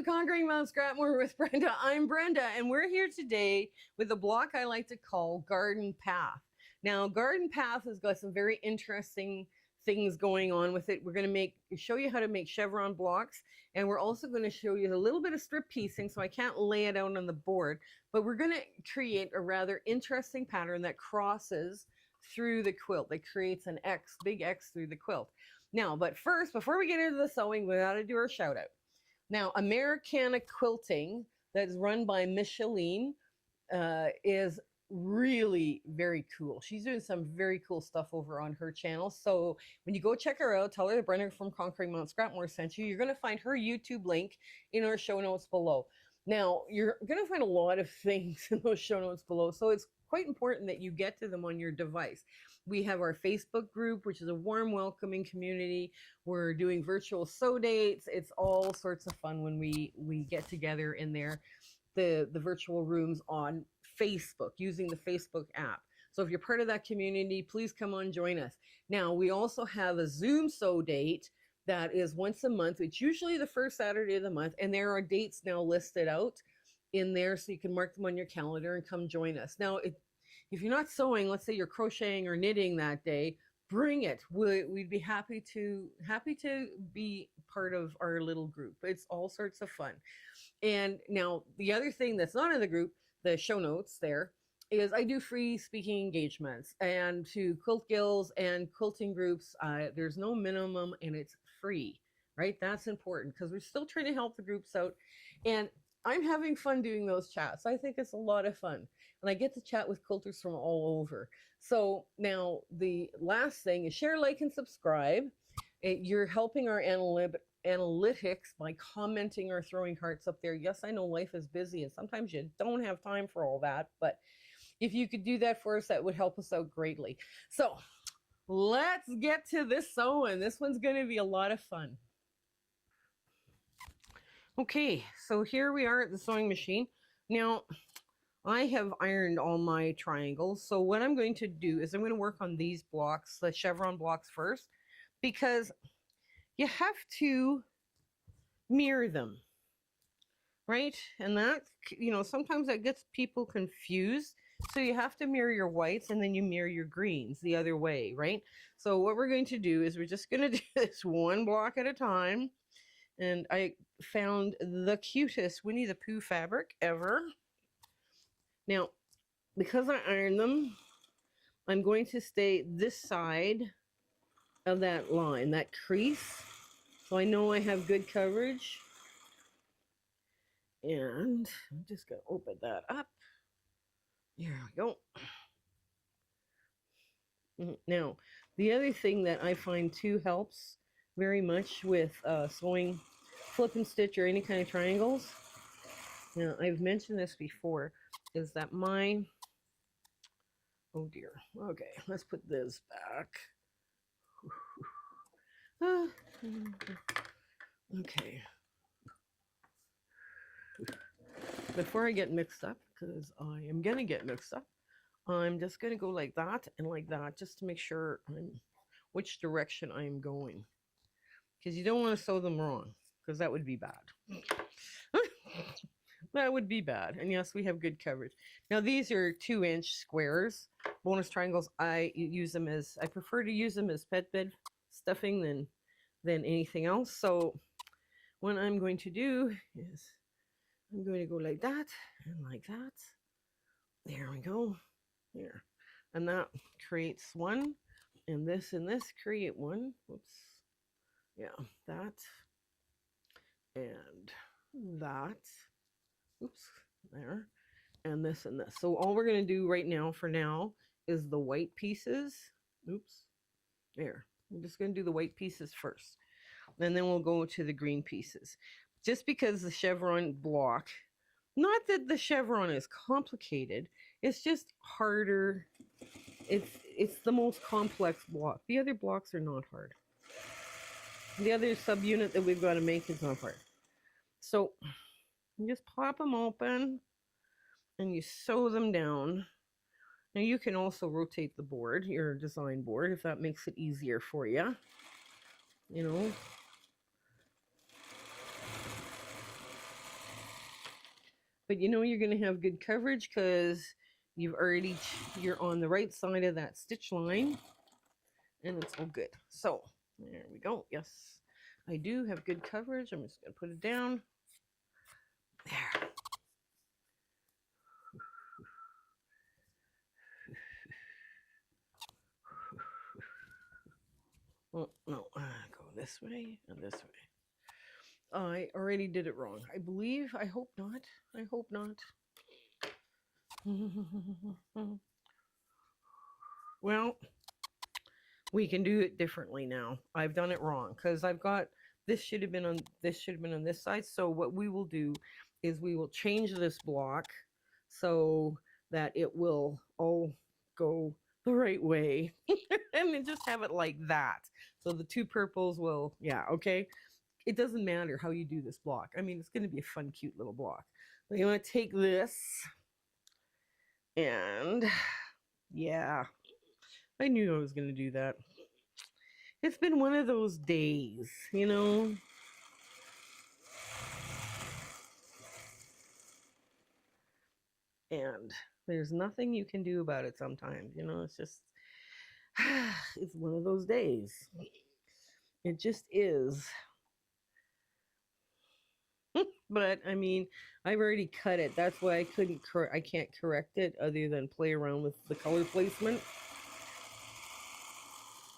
Conquering Mount Scrapmore with Brenda. I'm Brenda, and we're here today with a block I like to call Garden Path. Now, Garden Path has got some very interesting things going on with it. We're going to show you how to make chevron blocks, and we're also going to show you a little bit of strip piecing, so I can't lay it out on the board, but we're going to create a rather interesting pattern that crosses through the quilt, that creates an X, big X through the quilt. Now, but first, before we get into the sewing, we got to do our shout out. Now, Americana Quilting, that's run by Micheline, is really very cool. She's doing some very cool stuff over on her channel. So when you go check her out, tell her that Brenda from Conquering Mount Scrapmore sent you. You're going to find her YouTube link in our show notes below. Now, you're going to find a lot of things in those show notes below, so it's quite important that you get to them on your device. We have our Facebook group, which is a warm, welcoming community. We're doing virtual sew dates. It's all sorts of fun when we get together in there. The virtual rooms on Facebook, using the Facebook app. So if you're part of that community, please come on, join us. Now, we also have a Zoom sew date that is once a month. It's usually the first Saturday of the month, and there are dates now listed out in there, so you can mark them on your calendar and come join us. Now, if you're not sewing, let's say you're crocheting or knitting that day, bring it. We'd be happy to be part of our little group. It's all sorts of fun. And now the other thing that's not in the group, the show notes there, is I do free speaking engagements, and to quilt guilds and quilting groups, there's no minimum and it's free, right? That's important because we're still trying to help the groups out. And I'm having fun doing those chats. I think it's a lot of fun. And I get to chat with quilters from all over. So now the last thing is share, like, and subscribe. You're helping our analytics by commenting or throwing hearts up there. Yes, I know life is busy and sometimes you don't have time for all that. But if you could do that for us, that would help us out greatly. So let's get to this sewing. This one's going to be a lot of fun. Okay, so here we are at the sewing machine. Now, I have ironed all my triangles. So what I'm going to do is I'm going to work on these blocks, the chevron blocks first, because you have to mirror them, right? And that, sometimes that gets people confused. So you have to mirror your whites and then you mirror your greens the other way, right? So what we're going to do is we're just going to do this one block at a time. And I found the cutest Winnie the Pooh fabric ever. Now, because I ironed them, I'm going to stay this side of that line, that crease. So I know I have good coverage. And I'm just going to open that up. There we go. Now, the other thing that I find too helps very much with sewing flip and stitch or any kind of triangles. Now, I've mentioned this before, is that oh dear, okay, let's put this back. Okay. Before I get mixed up, because I am going to get mixed up, I'm just going to go like that and like that, just to make sure which direction I'm going. Because you don't want to sew them wrong, because that would be bad. That would be bad. And yes, we have good coverage. Now, these are 2-inch squares, bonus triangles. I prefer to use them as pet bed stuffing than anything else. So what I'm going to do is I'm going to go like that and like that. There we go. There. And that creates one. And this create one. Whoops. Yeah, that and that. Oops, there. And this and this. So all we're going to do right now, for now, is the white pieces. Oops. There. I'm just going to do the white pieces first. And then we'll go to the green pieces. Just because the chevron block, not that the chevron is complicated, it's just harder. It's the most complex block. The other blocks are not hard. The other subunit that we've got to make is not hard. So you just pop them open and you sew them down. Now you can also rotate the board, your design board, if that makes it easier for you. but you know you're going to have good coverage because you're on the right side of that stitch line, and it's all good. So there we go. Yes, I do have good coverage. I'm just going to put it down there. Oh, no, go this way and this way. I already did it wrong. I believe. I hope not. I hope not. Well, we can do it differently now. I've done it wrong because I've got this should have been on this side. So what we will do is we will change this block so that it will all go the right way and then just have it like that. So the two purples will, yeah, okay. It doesn't matter how you do this block. I mean, it's going to be a fun, cute little block. But you want to take this and yeah, I knew I was going to do that. It's been one of those days, you know. And there's nothing you can do about it sometimes, you know. It's just, it's one of those days. It just is. But I mean, I've already cut it. That's why I can't correct it other than play around with the color placement.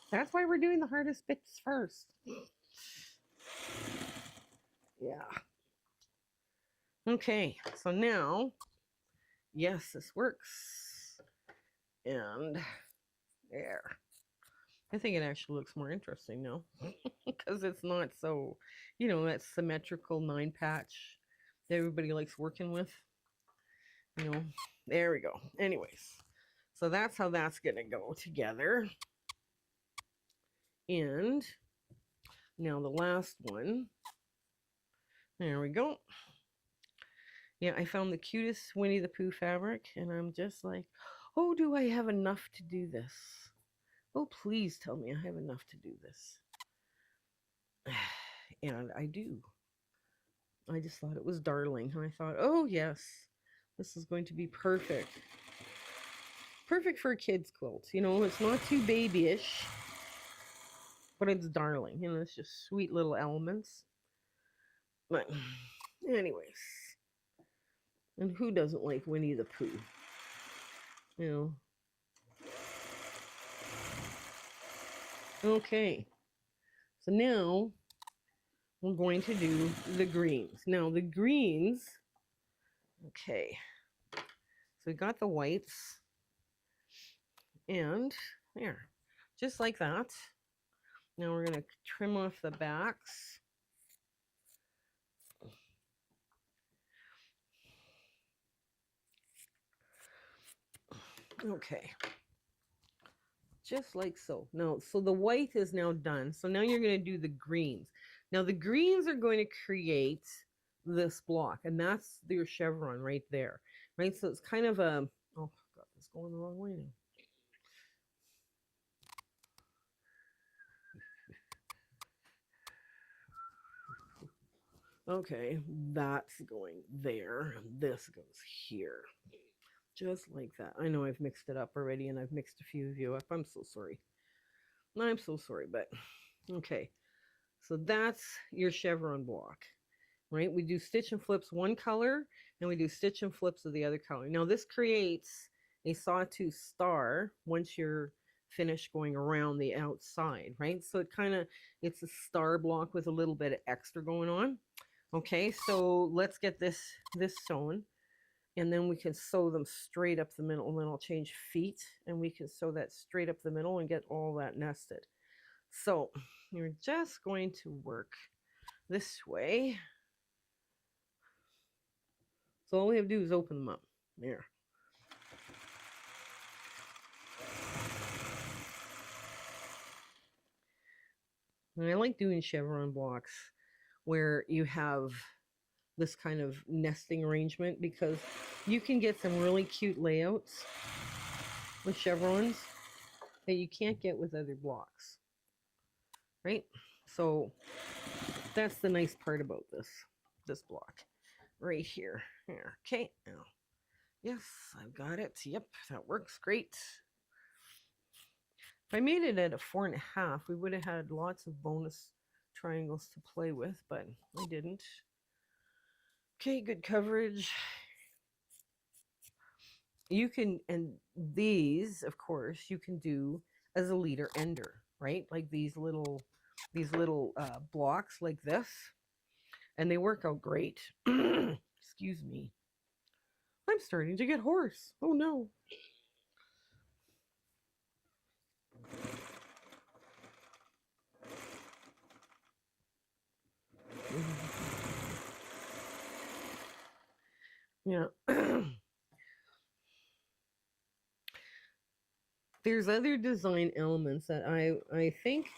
That's why we're doing the hardest bits first. Yeah. Okay, so now, yes, this works. And there. I think it actually looks more interesting now because it's not so, you know, that symmetrical 9-patch that everybody likes working with. You know, there we go. Anyways, so that's how that's going to go together. And now the last one. There we go. Yeah, I found the cutest Winnie the Pooh fabric, and I'm just like, oh, do I have enough to do this? Oh, please tell me I have enough to do this. And I do. I just thought it was darling. And I thought, oh, yes, this is going to be perfect. Perfect for a kid's quilt. You know, it's not too babyish, but it's darling. You know, it's just sweet little elements. But anyways. And who doesn't like Winnie the Pooh? You know. Okay, so now we're going to do the greens. Now the greens, okay, so we got the whites, and there, just like that. Now we're going to trim off the backs. Okay. Just like so. Now, so the white is now done. So now you're going to do the greens. Now the greens are going to create this block, and that's your chevron right there, right? So it's kind of a, oh God, it's going the wrong way now. Okay, that's going there, and this goes here. Just like that. I know I've mixed it up already, and I've mixed a few of you up. I'm so sorry. I'm so sorry, but okay. So that's your chevron block, right? We do stitch and flips one color, and we do stitch and flips of the other color. Now this creates a sawtooth star once you're finished going around the outside, right? So it's a star block with a little bit of extra going on. Okay, so let's get this sewn, and then we can sew them straight up the middle, and then I'll change feet, and we can sew that straight up the middle and get all that nested. So you're just going to work this way. So all we have to do is open them up. There. And I like doing chevron blocks where you have this kind of nesting arrangement because you can get some really cute layouts with chevrons that you can't get with other blocks, right? So that's the nice part about this block right here. Here, okay, now. Yes, I've got it. Yep, that works great. If I made it at a 4.5, we would have had lots of bonus triangles to play with, but I didn't. Okay, good coverage. You can, and these, of course, you can do as a leader ender, right? Like these little blocks like this, and they work out great. Excuse me. I'm starting to get hoarse. Oh no. Yeah. There's other design elements that I think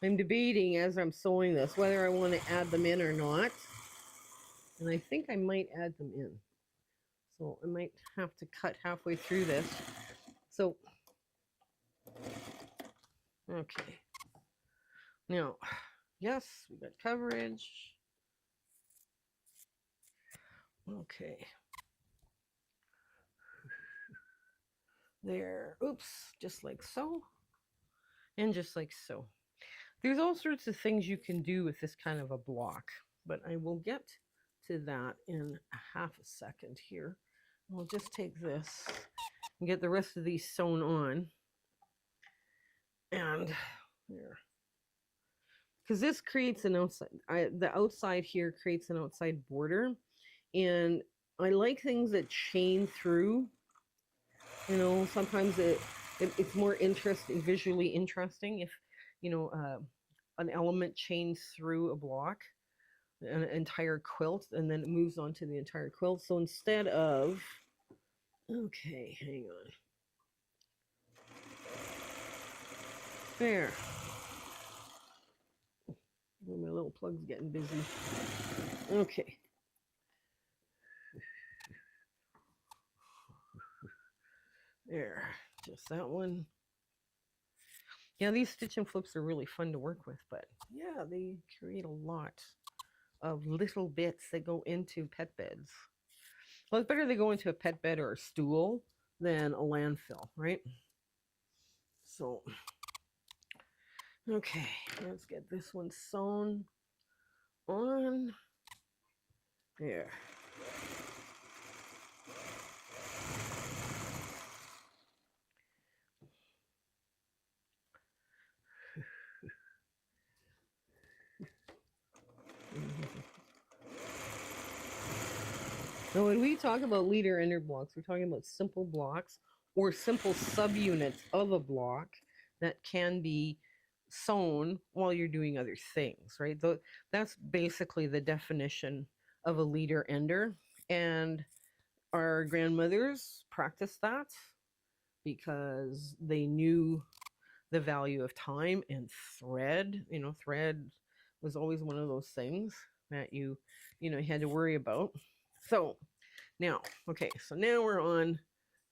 I'm debating as I'm sewing this, whether I want to add them in or not. And I think I might add them in. So I might have to cut halfway through this. So, okay. Now, yes, we got coverage. Okay. There. Oops. Just like so. And just like so. There's all sorts of things you can do with this kind of a block, but I will get to that in a half a second here. We'll just take this and get the rest of these sewn on. And there. Because this creates an outside, the outside here creates an outside border. And I like things that chain through. You know, sometimes it's more interesting, visually interesting if, you know, an element chains through a block, an entire quilt, and then it moves on to the entire quilt. So instead of, okay, hang on. There. Oh, my little plug's getting busy. Okay. There. Just that one. Yeah, these stitch and flips are really fun to work with, but yeah, they create a lot of little bits that go into pet beds. Well, it's better they go into a pet bed or a stool than a landfill, right? So, okay, let's get this one sewn on. There. Now, when we talk about leader ender blocks, we're talking about simple blocks or simple subunits of a block that can be sewn while you're doing other things, right? That's basically the definition of a leader ender. And our grandmothers practiced that because they knew the value of time and thread. You know, thread was always one of those things that you had to worry about. So now, okay, so now we're on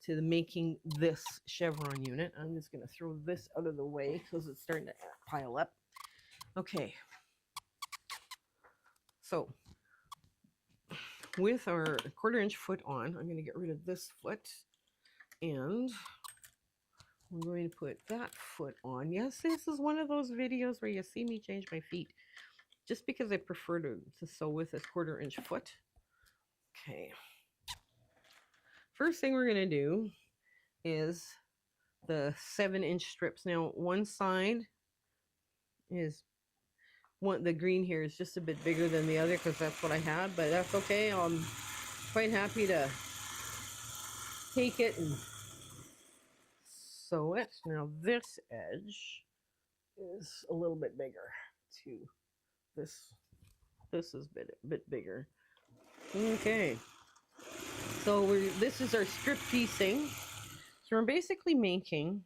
to the making this chevron unit. I'm just going to throw this out of the way because it's starting to pile up. Okay, so with our 1/4-inch foot on, I'm going to get rid of this foot, and I'm going to put that foot on. Yes, this is one of those videos where you see me change my feet, just because I prefer to sew with this 1/4-inch foot. Okay. First thing we're going to do is the 7-inch strips. Now, one side is the green here is just a bit bigger than the other because that's what I had, but that's okay. I'm quite happy to take it and sew it. Now, this edge is a little bit bigger too. This is a bit bigger. Okay. So this is our strip piecing. So we're basically making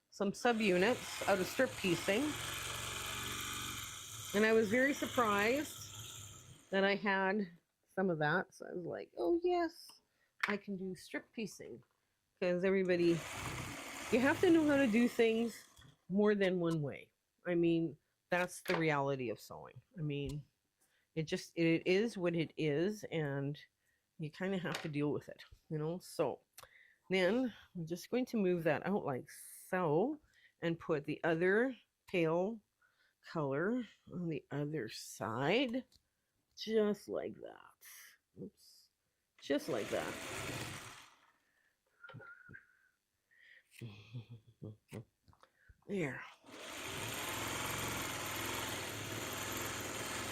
some subunits out of strip piecing. And I was very surprised that I had some of that. So I was like, oh yes, I can do strip piecing. Because you have to know how to do things more than one way. I mean, that's the reality of sewing. I mean, it is what it is, and you kind of have to deal with it, you know. So then I'm just going to move that out like so and put the other pale color on the other side, just like that. Oops. Just like that. There.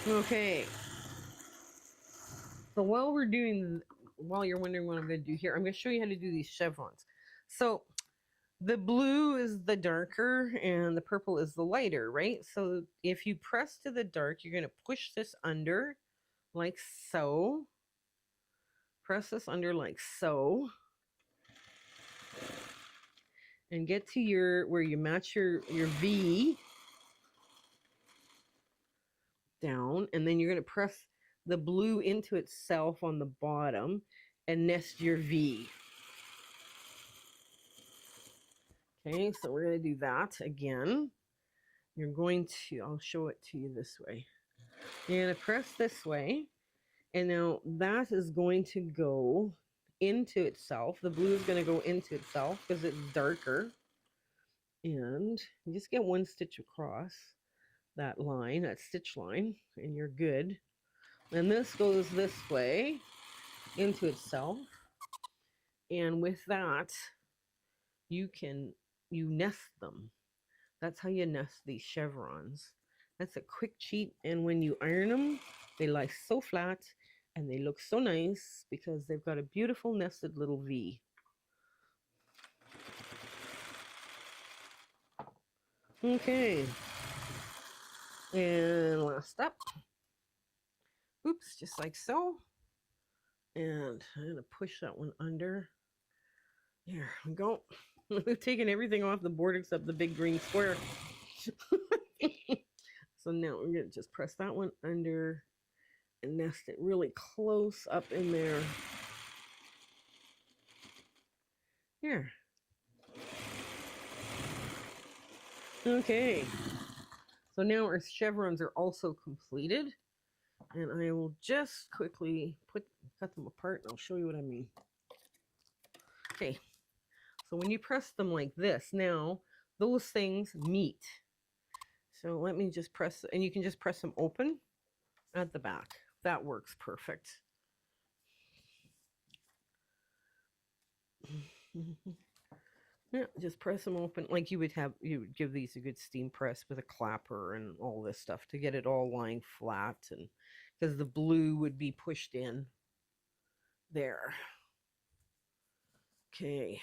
Okay. So while you're wondering what I'm going to do here, I'm going to show you how to do these chevrons. So the blue is the darker and the purple is the lighter, right? So if you press to the dark, you're going to push this under like so. Press this under like so. And get to where you match your V down, and then you're going to press the blue into itself on the bottom and nest your V. Okay, so we're going to do that again. You're going to, I'll show it to you this way. You're going to press this way, and now that is going to go into itself. The blue is going to go into itself because it's darker. And you just get one stitch across that line, that stitch line, and you're good. And this goes this way into itself. And with that, you nest them. That's how you nest these chevrons. That's a quick cheat. And when you iron them, they lie so flat and they look so nice because they've got a beautiful nested little V. Okay. And last up. Oops, just like so. And I'm going to push that one under. There we go. We've taken everything off the board except the big green square. So now we're going to just press that one under and nest it really close up in there. Here. Okay. So now our chevrons are also completed. And I will just quickly cut them apart and I'll show you what I mean. Okay. So when you press them like this, now those things meet. So let me just press, and you can just press them open at the back. That works perfect. Yeah, just press them open like you would give these a good steam press with a clapper and all this stuff to get it all lying flat, and because the blue would be pushed in there. Okay.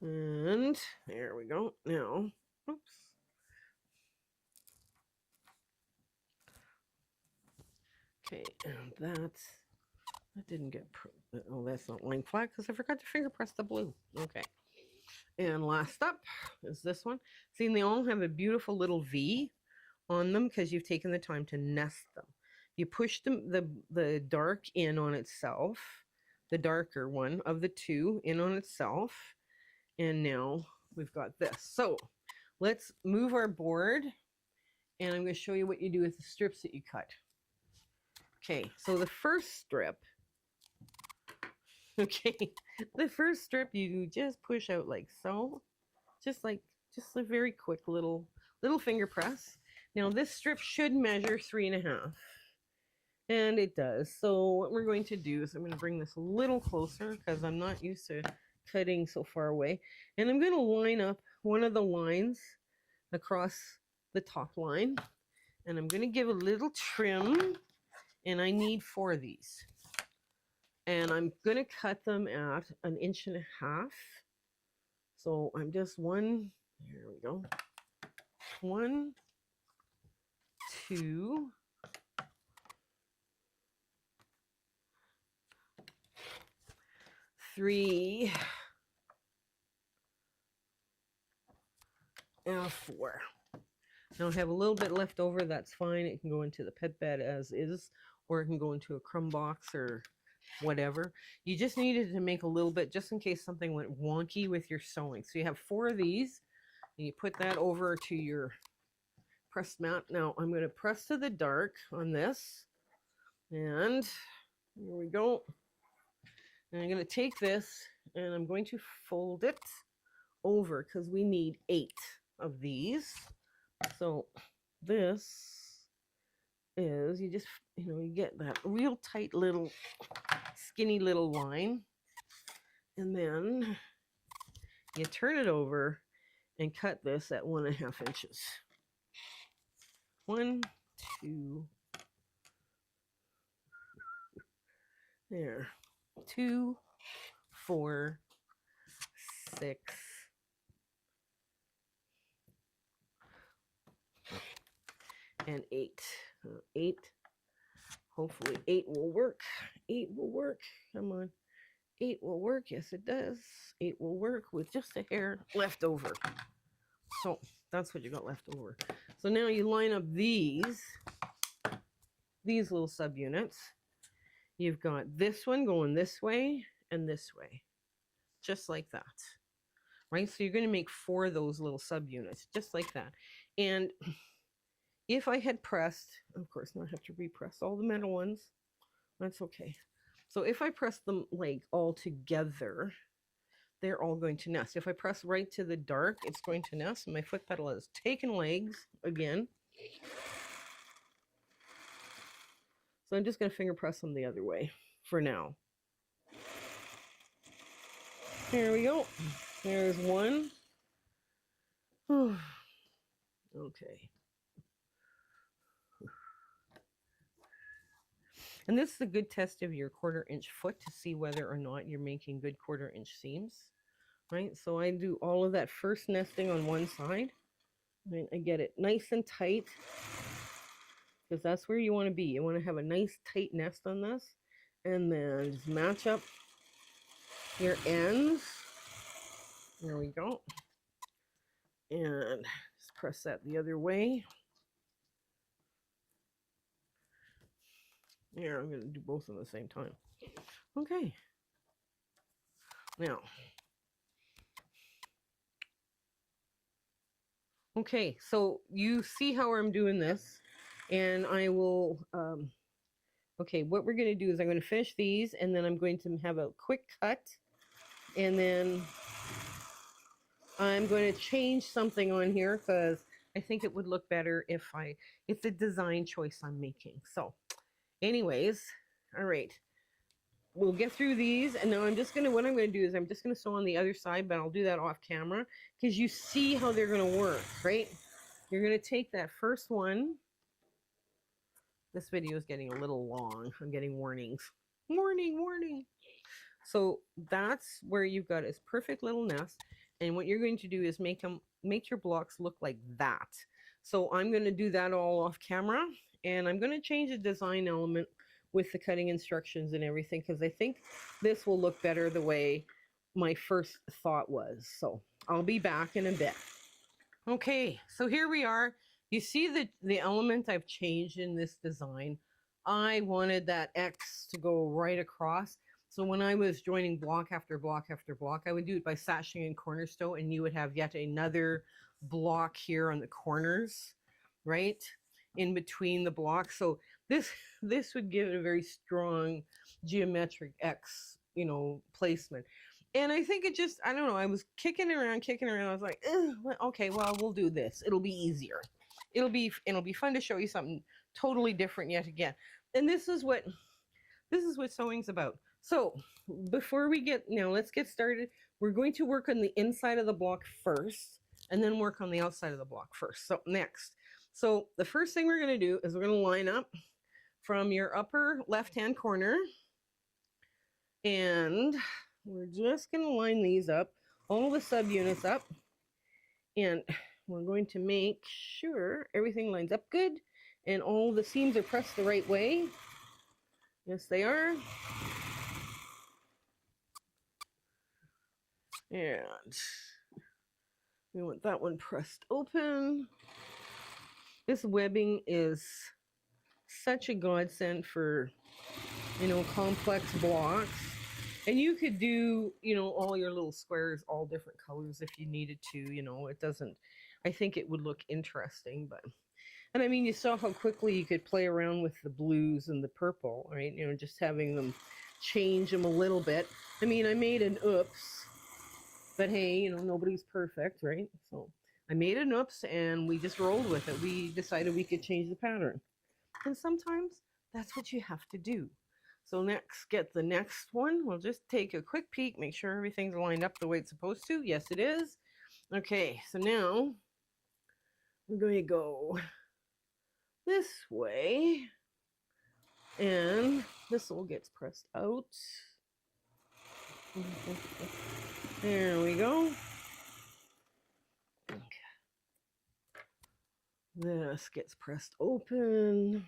And there we go. Now, oops. Okay, and that didn't get, oh, that's not lying flat because I forgot to finger press the blue. Okay. And last up is this one. See, they all have a beautiful little V on them because you've taken the time to nest them. You push the dark in on itself, the darker one of the two in on itself. And now we've got this. So let's move our board and I'm going to show you what you do with the strips that you cut. Okay, so the first strip, the first strip you just push out like so, just a very quick little finger press. Now this strip should measure 3.5, and it does. So what we're going to do is I'm going to bring this a little closer because I'm not used to cutting so far away, and I'm going to line up one of the lines across the top line, and I'm going to give a little trim, and I need 4 of these. And I'm going to cut them at 1.5 inches. So I'm just here we go. 1, 2, 3, and 4. Now I have a little bit left over. That's fine. It can go into the pet bed as is, or it can go into a crumb box or whatever. You just needed to make a little bit just in case something went wonky with your sewing. So you have 4 of these, and you put that over to your press mat. Now I'm going to press to the dark on this, And here we go. And I'm going to take this and I'm going to fold it over because we need 8 of these. So this is, you just, you get that real tight little, skinny little line. And then you turn it over and cut this at 1.5 inches. 1, 2, there. 2, 4, 6, and 8. 8. Hopefully 8 will work. 8 will work. Come on. 8 will work. Yes, it does. 8 will work with just a hair left over. So that's what you got left over. So now you line up these little subunits. You've got this one going this way and this way, just like that, right? So you're going to make 4 of those little subunits, just like that. And if I had pressed, of course, now I have to repress all the metal ones. That's okay. So if I press them like all together, they're all going to nest. If I press right to the dark, it's going to nest. And my foot pedal has taken legs again. So I'm just going to finger press them the other way for now. Here we go. There's one. Okay. And this is a good test of your 1/4 inch foot to see whether or not you're making good 1/4 inch seams, right? So I do all of that first nesting on one side. Right? I get it nice and tight because that's where you want to be. You want to have a nice tight nest on this, and then just match up your ends. There we go. And just press that the other way. Here, I'm going to do both at the same time. Okay. Now. Okay, so you see how I'm doing this, and I will, okay, what we're going to do is I'm going to finish these, and then I'm going to have a quick cut, and then I'm going to change something on here because I think it would look better if it's a design choice I'm making. So anyways, all right, we'll get through these, and now what I'm going to do is I'm just going to sew on the other side, but I'll do that off camera because you see how they're going to work, right? You're going to take that first one. This video is getting a little long. I'm getting warnings. Warning, warning. So that's where you've got this perfect little nest. And what you're going to do is make your blocks look like that. So I'm going to do that all off camera, and I'm going to change the design element with the cutting instructions and everything because I think this will look better the way my first thought was. So I'll be back in a bit. Okay, so here we are. You see the element I've changed in this design. I wanted that X to go right across. So when I was joining block after block after block, I would do it by sashing and cornerstone, and you would have yet another block here on the corners, right? In between the blocks. So this would give it a very strong geometric X, placement. And I think it just, I don't know, I was kicking around. I was like, okay, well, we'll do this. It'll be easier. It'll be fun to show you something totally different yet again. And this is what sewing's about. So before we let's get started. We're going to work on the inside of the block first, and then work on the outside of the block first. So next. So the first thing we're going to do is we're going to line up from your upper left-hand corner, and we're just going to line these up, all the subunits up, and we're going to make sure everything lines up good and all the seams are pressed the right way. Yes, they are. And we want that one pressed open. This webbing is such a godsend for, complex blocks. And you could do, all your little squares all different colors if you needed to, it doesn't I think it would look interesting. But and I mean, you saw how quickly you could play around with the blues and the purple, right? You know, just having them change them a little bit. I mean, I made an oops, but hey, you know, nobody's perfect, right? So I made an oops and we just rolled with it. We decided we could change the pattern. And sometimes that's what you have to do. So next, get the next one. We'll just take a quick peek, make sure everything's lined up the way it's supposed to. Yes, it is. Okay, so now we're going to go this way. And this all gets pressed out. There we go. Okay. This gets pressed open.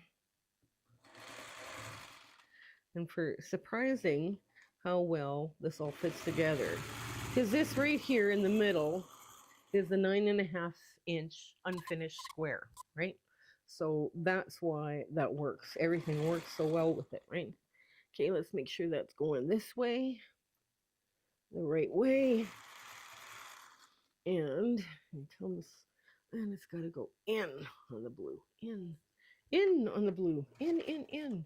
And for surprising how well this all fits together. Because this right here in the middle is the 9.5-inch unfinished square, right? So that's why that works. Everything works so well with it, right? Okay, let's make sure that's going this way, the right way. And it comes, and it's got to go in on the blue, in on the blue, in.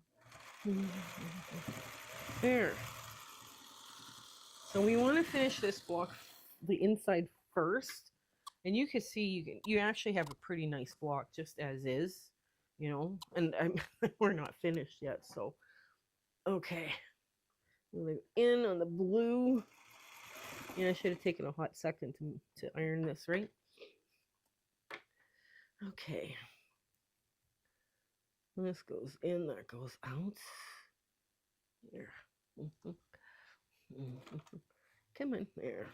There. So we want to finish this block, the inside first. And you can see you actually have a pretty nice block just as is, you know. And we're not finished yet, so okay. In on the blue. Yeah, I should have taken a hot second to iron this, right? Okay. This goes in, that goes out. There. Come on, there.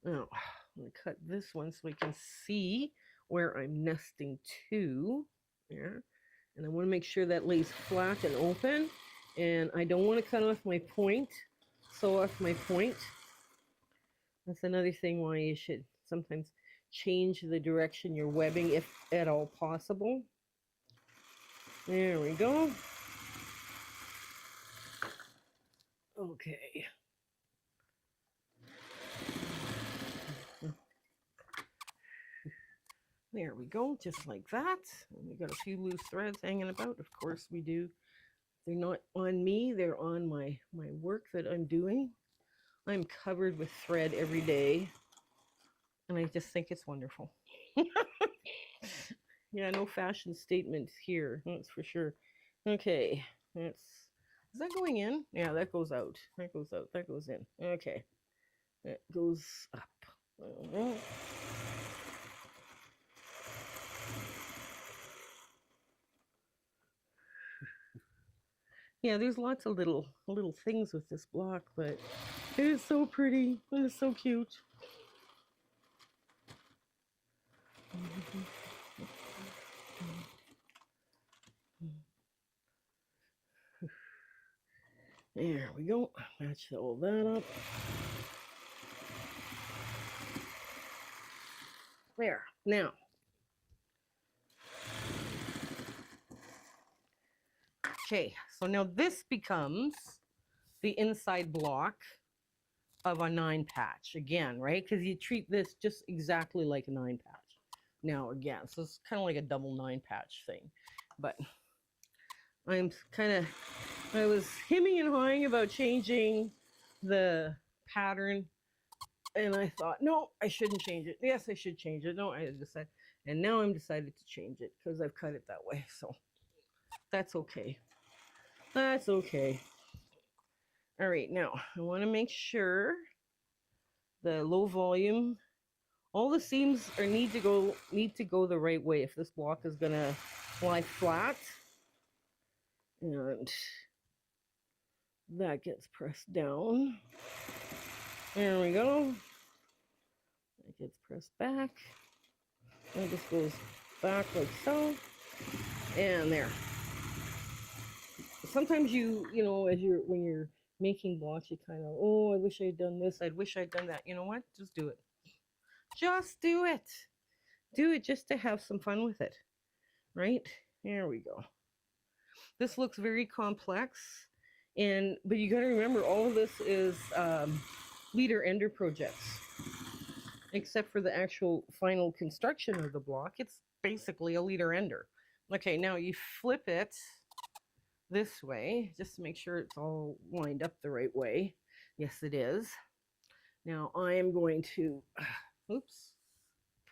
Now, I'm going to cut this one so we can see where I'm nesting to. There. And I want to make sure that lays flat and open. And I don't want to cut off my point. Sew off my point. That's another thing why you should sometimes change the direction you're webbing if at all possible. There we go. Okay. There we go, just like that. And we got a few loose threads hanging about. Of course we do. They're not on me, they're on my work that I'm doing. I'm covered with thread every day. And I just think it's wonderful. Yeah, no fashion statement here, that's for sure. Okay, is that going in? Yeah, that goes out. That goes out. That goes in. Okay. That goes up. Yeah, there's lots of little things with this block, but it is so pretty. It is so cute. There we go. Match all that up. There. Now. Okay, so now this becomes the inside block of a 9 patch again, right? Because you treat this just exactly like a 9 patch. Now again, so it's kind of like a double 9 patch thing. But I was hemming and hawing about changing the pattern, and I thought, no, I shouldn't change it. Yes, I should change it. No, I decided, and now I'm decided to change it because I've cut it that way. So that's okay. That's okay. All right, now I want to make sure the low volume, all the seams need to go the right way if this block is gonna lie flat. And that gets pressed down. There we go. That gets pressed back. That just goes back like so. And there. Sometimes you know, when you're making blocks, you kind of, oh, I wish I'd done this. I wish I'd done that. You know what? Just do it. Just do it. Do it just to have some fun with it. Right? There we go. This looks very complex, but you got to remember all of this is leader ender projects, except for the actual final construction of the block. It's basically a leader ender. Okay, now you flip it this way just to make sure it's all lined up the right way. Yes, it is. Now I am going to, oops,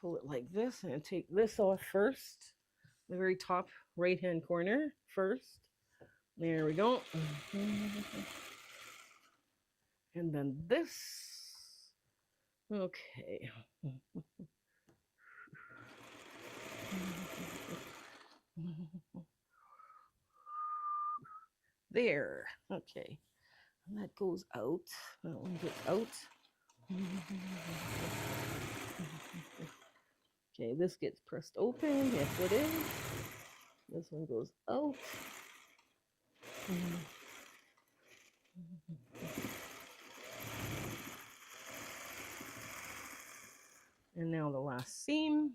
pull it like this and take this off first. The very top right hand corner first. There we go. And then this. Okay. There. Okay. And that goes out. That one gets out. Okay, this gets pressed open. Yes, it is. This one goes out. And now the last seam,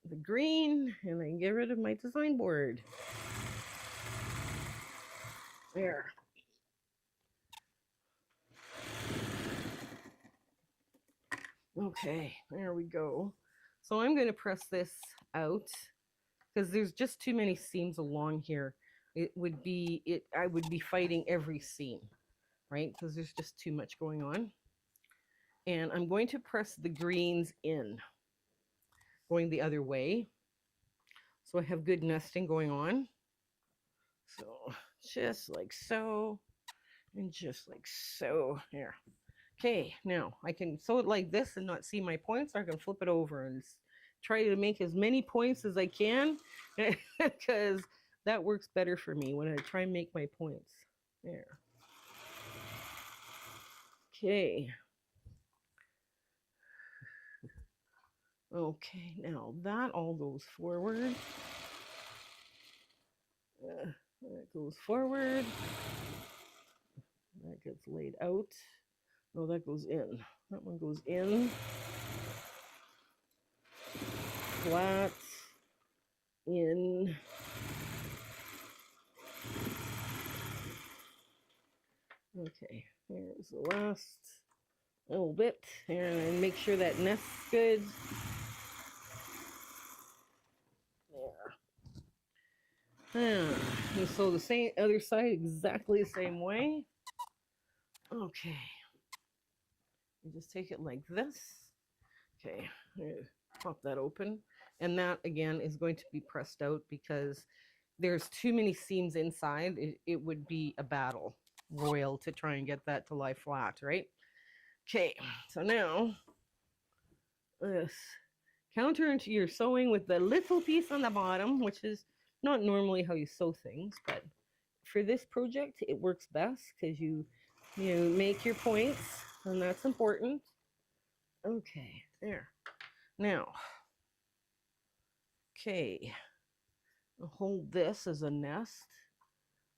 the green, and I get rid of my design board. There. Okay, there we go. So I'm going to press this out because there's just too many seams along here. I would be fighting every seam, right? Because there's just too much going on. And I'm going to press the greens in, going the other way. So I have good nesting going on. So just like so, and just like so. Here. Okay, now I can sew it like this and not see my points, or I can flip it over and try to make as many points as I can because that works better for me when I try and make my points. There. Okay. Okay, now that all goes forward. That goes forward. That gets laid out. No, that goes in. That one goes in. Flat. In. Okay, here's the last little bit. Here, and make sure that nests good. There. And so the same other side exactly the same way. Okay. You just take it like this. Okay, pop that open. And that again is going to be pressed out because there's too many seams inside. It would be a battle royal to try and get that to lie flat, right? Okay, so now this counter into your sewing with the little piece on the bottom, which is not normally how you sew things, but for this project it works best because you make your points, and that's important. Okay, there. Now, okay, I'll hold this as a nest.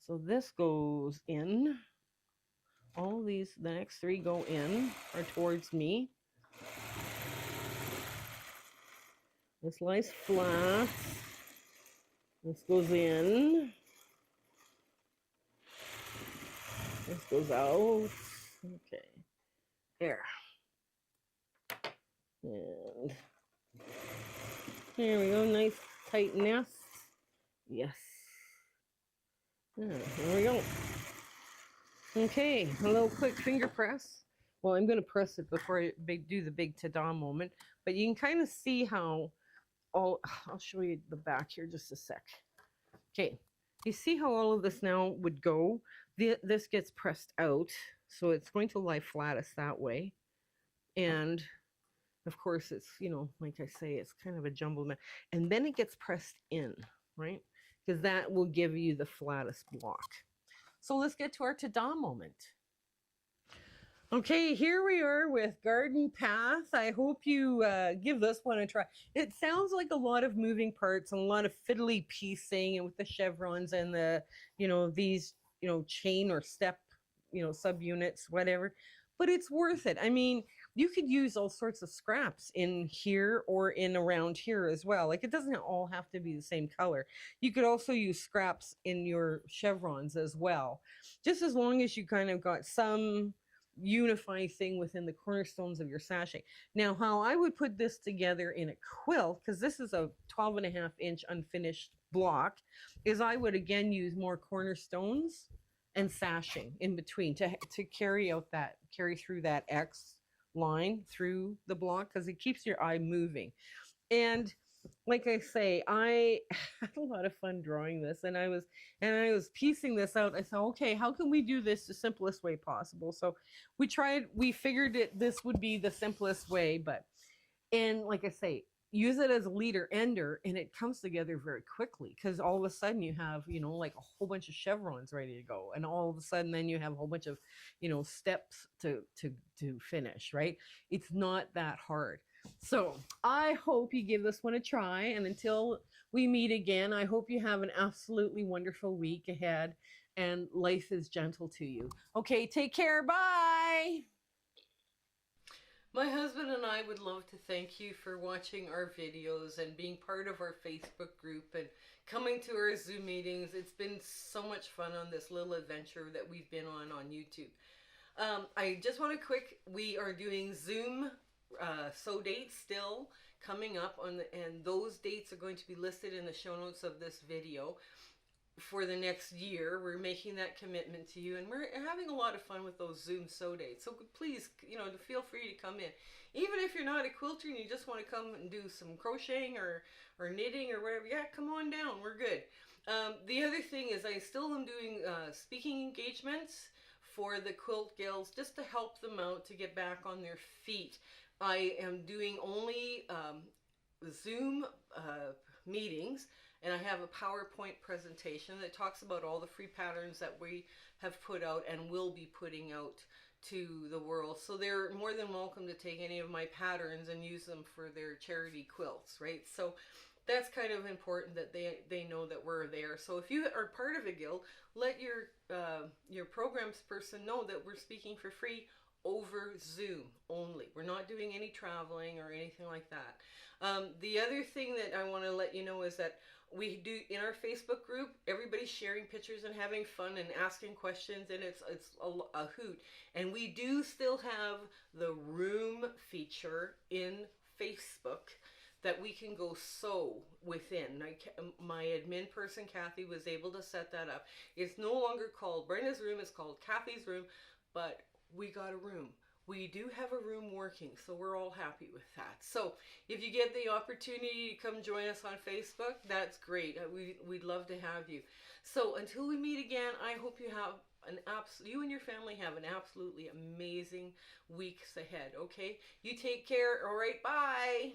So this goes in. All these, the next three go in or towards me. This lies flat. This goes in. This goes out. Okay. There. And there we go. Nice tight nest. Yes. There we go. Okay, a little quick finger press. Well, I'm going to press it before I do the big ta-da moment, but you can kind of see how I'll show you the back here just a sec. Okay, you see how all of this now would go? This gets pressed out, so it's going to lie flattest that way. And of course, it's, like I say, it's kind of a jumbled mess. And then it gets pressed in, right? Because that will give you the flattest block. So let's get to our ta-da moment. Okay, here we are with Garden Path. I hope you give this one a try. It sounds like a lot of moving parts and a lot of fiddly piecing, and with the chevrons and the, these, chain or step, subunits, whatever. But it's worth it. I mean, you could use all sorts of scraps in here or in around here as well. Like it doesn't all have to be the same color. You could also use scraps in your chevrons as well, just as long as you kind of got some unifying thing within the cornerstones of your sachet. Now, how I would put this together in a quilt, because this is a 12.5 inch unfinished block, is I would again use more cornerstones and sashing in between to carry through that X line through the block, because it keeps your eye moving. And like I say, I had a lot of fun drawing this, and I was piecing this out. I thought, okay, how can we do this the simplest way possible? So we figured this would be the simplest way, and like I say, use it as a leader ender, and it comes together very quickly, because all of a sudden you have, like a whole bunch of chevrons ready to go, and all of a sudden then you have a whole bunch of, steps to finish, right? It's not that hard. So I hope you give this one a try, and until we meet again, I hope you have an absolutely wonderful week ahead, and life is gentle to you. Okay, take care. Bye. My husband and I would love to thank you for watching our videos and being part of our Facebook group and coming to our Zoom meetings. It's been so much fun on this little adventure that we've been on YouTube. I just want to we are doing Zoom sew dates still coming up and those dates are going to be listed in the show notes of this video. For the next year, we're making that commitment to you, and we're having a lot of fun with those Zoom sew dates. So please, feel free to come in. Even if you're not a quilter and you just want to come and do some crocheting or knitting or whatever, yeah, come on down. We're good. The other thing is I still am doing speaking engagements for the quilt gals, just to help them out to get back on their feet. I am doing only Zoom meetings, and I have a PowerPoint presentation that talks about all the free patterns that we have put out and will be putting out to the world. So they're more than welcome to take any of my patterns and use them for their charity quilts, right? So that's kind of important that they know that we're there. So if you are part of a guild, let your programs person know that we're speaking for free over Zoom only. We're not doing any traveling or anything like that. The other thing that I want to let you know is that we do in our Facebook group, everybody's sharing pictures and having fun and asking questions, and it's a hoot. And we do still have the room feature in Facebook that we can go sew within. My admin person, Kathy, was able to set that up. It's no longer called Brenda's room, it's called Kathy's room, but we got a room. We do have a room working, so we're all happy with that. So if you get the opportunity to come join us on Facebook, that's great. We'd love to have you. So until we meet again, I hope you have you and your family have an absolutely amazing weeks ahead, okay? You take care. All right, bye.